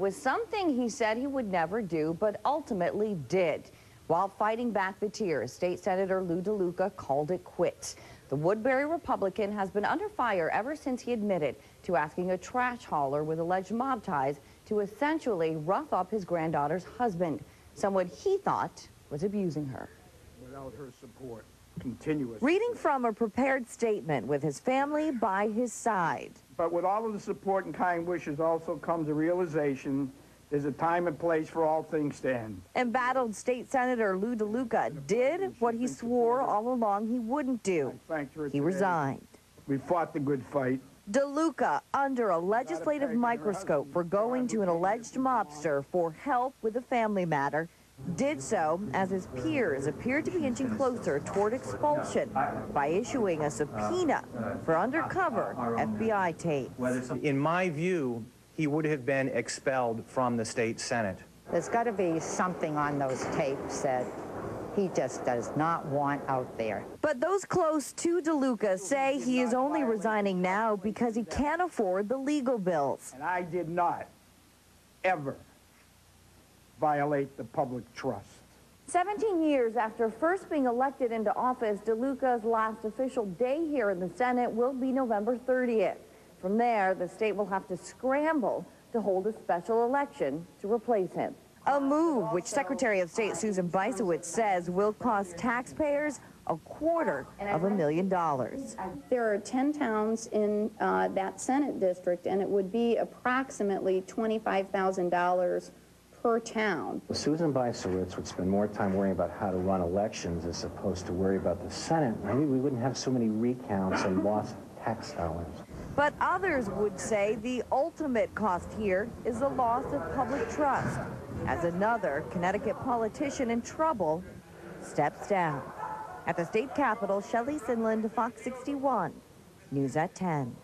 was something he said he would never do, but ultimately did. While fighting back the tears, State Senator Lou DeLuca called it quits. The Woodbury Republican has been under fire ever since he admitted to asking a trash hauler with alleged mob ties to essentially rough up his granddaughter's husband, someone he thought was abusing her. Without her support, continuous. Reading from a prepared statement with his family by his side. But with all of the support and kind wishes also comes a realization there's a time and place for all things to end. Embattled State Senator Lou DeLuca did what he swore all along he wouldn't do. He resigned. We fought the good fight. DeLuca under a legislative microscope for going to an alleged mobster for help with a family matter, did so as his peers appeared to be inching closer toward expulsion by issuing a subpoena for undercover FBI tapes. In my view, he would have been expelled from the state Senate. There's got to be something on those tapes that he just does not want out there. But those close to DeLuca say he is only resigning now because he can't afford the legal bills. And I did not ever violate the public trust. 17 years after first being elected into office, DeLuca's last official day here in the Senate will be November 30th. From there, the state will have to scramble to hold a special election to replace him. A move which Secretary of State Susan Bysiewicz says will cost taxpayers $250,000. There are 10 towns in that Senate district, and it would be approximately $25,000 per town. Susan Bysiewicz would spend more time worrying about how to run elections as opposed to worry about the Senate. Maybe we wouldn't have so many recounts and lost tax dollars. But others would say the ultimate cost here is the loss of public trust as another Connecticut politician in trouble steps down. At the state capitol, Shelley Sinland, Fox 61, News at 10.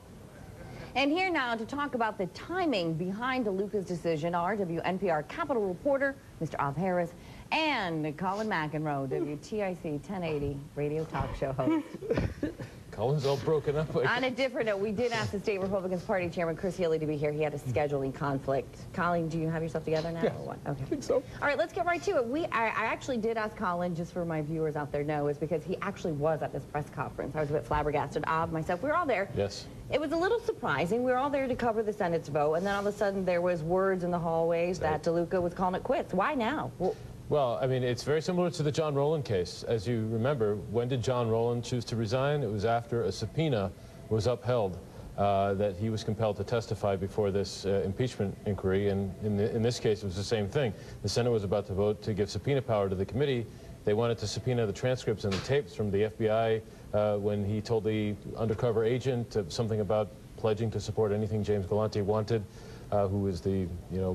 And here now to talk about the timing behind DeLuca's decision are WNPR Capitol reporter, Mr. Perez, and Colin McEnroe, WTIC 1080 radio talk show host. Colin's all broken up. On a different note, we did ask the State Republicans Party Chairman Chris Healy to be here. He had a scheduling conflict. Colin, do you have yourself together now? Yeah, or what? Okay. I think so. All right, let's get right to it. I actually did ask Colin, just for my viewers out there know, is because he actually was at this press conference. I was a bit flabbergasted. Myself, we were all there. Yes. It was a little surprising. We were all there to cover the Senate's vote, and then all of a sudden there was words in the hallways that DeLuca was calling it quits. Why now? Well, I mean, it's very similar to the John Rowland case. As you remember, when did John Rowland choose to resign? It was after a subpoena was upheld that he was compelled to testify before this impeachment inquiry. And in this case, it was the same thing. The Senate was about to vote to give subpoena power to the committee. They wanted to subpoena the transcripts and the tapes from the FBI when he told the undercover agent something about pledging to support anything James Galante wanted, who was the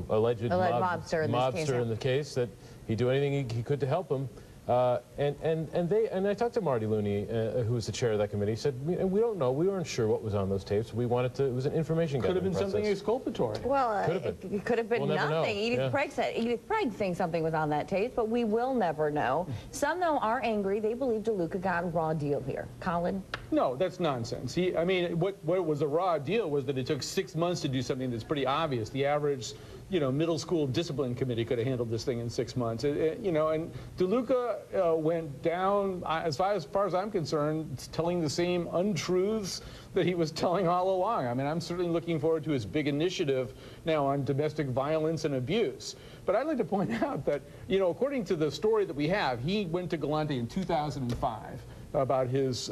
alleged mobster in the case, that he'd do anything he could to help him. And I talked to Marty Looney, who was the chair of that committee. He said, we don't know. We weren't sure what was on those tapes. We wanted to. It was an information gathering process. Could have been something exculpatory. Well, it could have been nothing. Edith Craig thinks something was on that tape, but we will never know. Some, though, are angry. They believe DeLuca got a raw deal here. Colin? No, that's nonsense. I mean, what was a raw deal was that it took 6 months to do something that's pretty obvious. The average, middle school discipline committee could have handled this thing in 6 months. And DeLuca went down, as far as I'm concerned, telling the same untruths that he was telling all along. I mean, I'm certainly looking forward to his big initiative now on domestic violence and abuse. But I'd like to point out that, according to the story that we have, he went to Galante in 2005. About his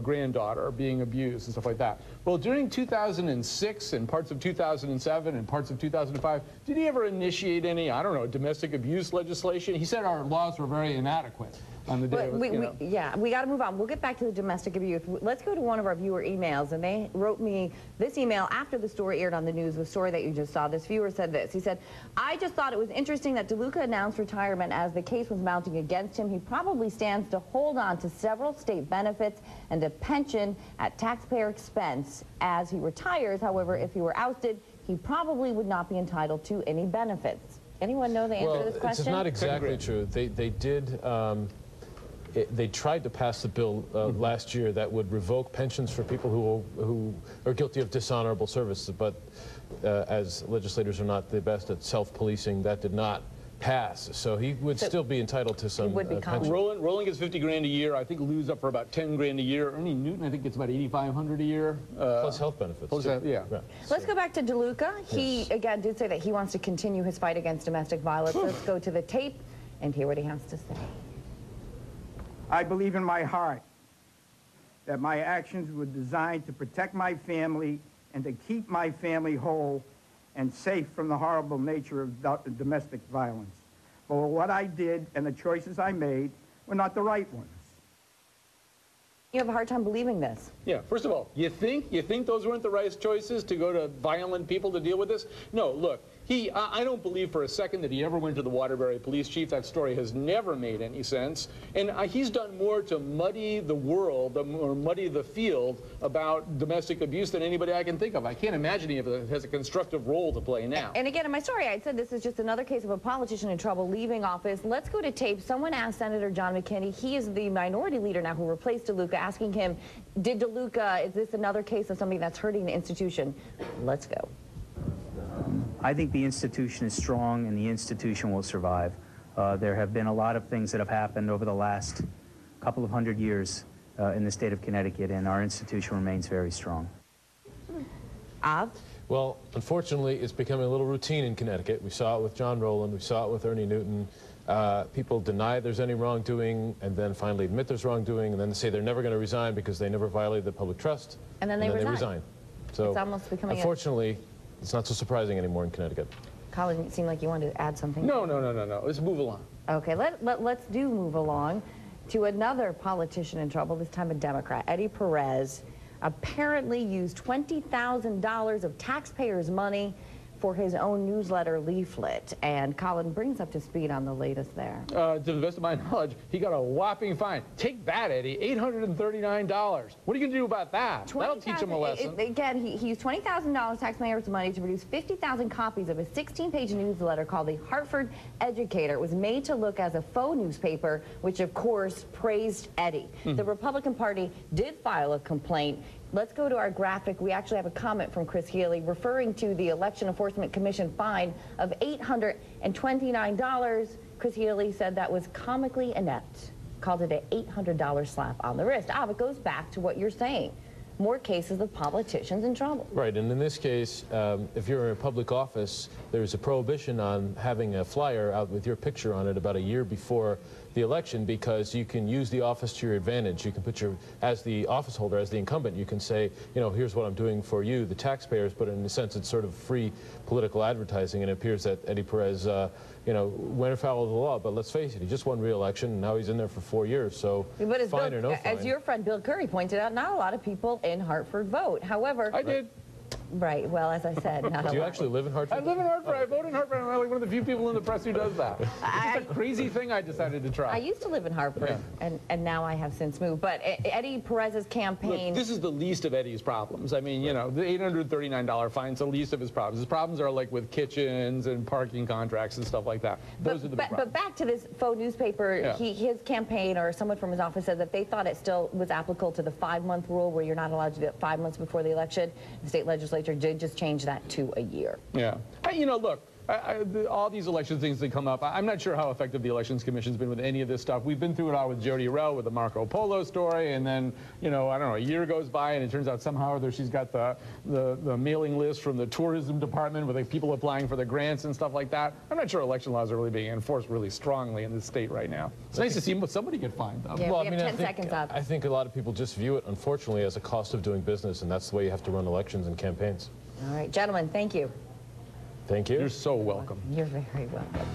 granddaughter being abused and stuff like that. Well, during 2006 and parts of 2007 and parts of 2005, did he ever initiate any, I don't know, domestic abuse legislation? He said our laws were very inadequate on the day. Yeah, we got to move on. We'll get back to the domestic abuse. Let's go to one of our viewer emails, and they wrote me this email after the story aired on the news, the story that you just saw. This viewer said this. He said, I just thought it was interesting that DeLuca announced retirement as the case was mounting against him. He probably stands to hold on to several state benefits and a pension at taxpayer expense as he retires. However, if he were ousted, he probably would not be entitled to any benefits. Anyone know the answer to this question? It's not exactly true. They did. They tried to pass the bill last year that would revoke pensions for people who are guilty of dishonorable services, but as legislators are not the best at self-policing, that did not pass. So he would still be entitled to some pension. Roland gets 50 grand a year. I think Lou's up for about 10 grand a year. Ernie Newton, I think, gets about 8,500 a year. Plus health benefits. Plus yeah. Let's go back to DeLuca. He, again, did say that he wants to continue his fight against domestic violence. Let's go to the tape and hear what he has to say. I believe in my heart that my actions were designed to protect my family and to keep my family whole and safe from the horrible nature of domestic violence. But what I did and the choices I made were not the right ones. You have a hard time believing this. Yeah, first of all, you think those weren't the right choices to go to violent people to deal with this? No, look, I don't believe for a second that he ever went to the Waterbury police chief. That story has never made any sense. And he's done more to muddy the world or muddy the field about domestic abuse than anybody I can think of. I can't imagine he has a constructive role to play now. And again, in my story, I said this is just another case of a politician in trouble leaving office. Let's go to tape. Someone asked Senator John McKinney, he is the minority leader now who replaced DeLuca, asking him, is this another case of something that's hurting the institution? Let's go. I think the institution is strong and the institution will survive. There have been a lot of things that have happened over the last couple of hundred years in the state of Connecticut, and our institution remains very strong. Well, unfortunately, it's becoming a little routine in Connecticut. We saw it with John Rowland. We saw it with Ernie Newton. People deny there's any wrongdoing and then finally admit there's wrongdoing, and then they say they're never going to resign because they never violated the public trust. And then they resign. So it's almost becoming unfortunately, it's not so surprising anymore in Connecticut. Colin, it seemed like you wanted to add something. No. Let's move along. Okay, let's move along to another politician in trouble, this time a Democrat. Eddie Perez apparently used $20,000 of taxpayers' money for his own newsletter leaflet. And Colin brings up to speed on the latest there. To the best of my knowledge, he got a whopping fine. Take that, Eddie, $839. What are you going to do about that? That'll teach him a lesson. Again, he used $20,000 taxpayers' money to produce 50,000 copies of a 16-page newsletter called the Hartford Educator. It was made to look as a faux newspaper, which of course praised Eddie. The Republican Party did file a complaint. Let's go to our graphic. We actually have a comment from Chris Healy referring to the Election Enforcement Commission fine of $829. Chris Healy said that was comically inept, called it an $800 slap on the wrist. It goes back to what you're saying. More cases of politicians in trouble. Right, and in this case, if you're in a public office, there's a prohibition on having a flyer out with your picture on it about a year before the election, because you can use the office to your advantage. You can put as the office holder, as the incumbent, you can say, you know, here's what I'm doing for you, the taxpayers, but in a sense it's sort of free political advertising, and it appears that Eddie Perez, you know, went afoul of the law, but let's face it, he just won re-election, and now he's in there for 4 years, so fine or no fine. As your friend Bill Curry pointed out, not a lot of people in Hartford vote. However... I did. Right, well, as I said, not Do you actually live in Hartford? I live in Hartford. I vote in Hartford. I'm like one of the few people in the press who does that. It's just a crazy thing I decided to try. I used to live in Hartford, and now I have since moved. But Eddie Perez's campaign... Look, this is the least of Eddie's problems. I mean, you know, the $839 fine's the least of his problems. His problems are like with kitchens and parking contracts and stuff like that. Those are the big problems. But back to this faux newspaper, his campaign or someone from his office said that they thought it still was applicable to the 5-month rule where you're not allowed to do it 5 months before the election. The state legislature did just change that to a year. Yeah. You know, look, all these election things that come up, I'm not sure how effective the Elections Commission's been with any of this stuff. We've been through it all with Jody Rell with the Marco Polo story, and then, you know, I don't know, a year goes by and it turns out somehow or other she's got the mailing list from the tourism department with the people applying for the grants and stuff like that. I'm not sure election laws are really being enforced really strongly in this state right now. It's nice to see somebody get fined, though. Yeah, well, we have 10 seconds up. I think a lot of people just view it, unfortunately, as a cost of doing business, and that's the way you have to run elections and campaigns. All right, gentlemen, thank you. Thank you. You're so welcome. You're very welcome.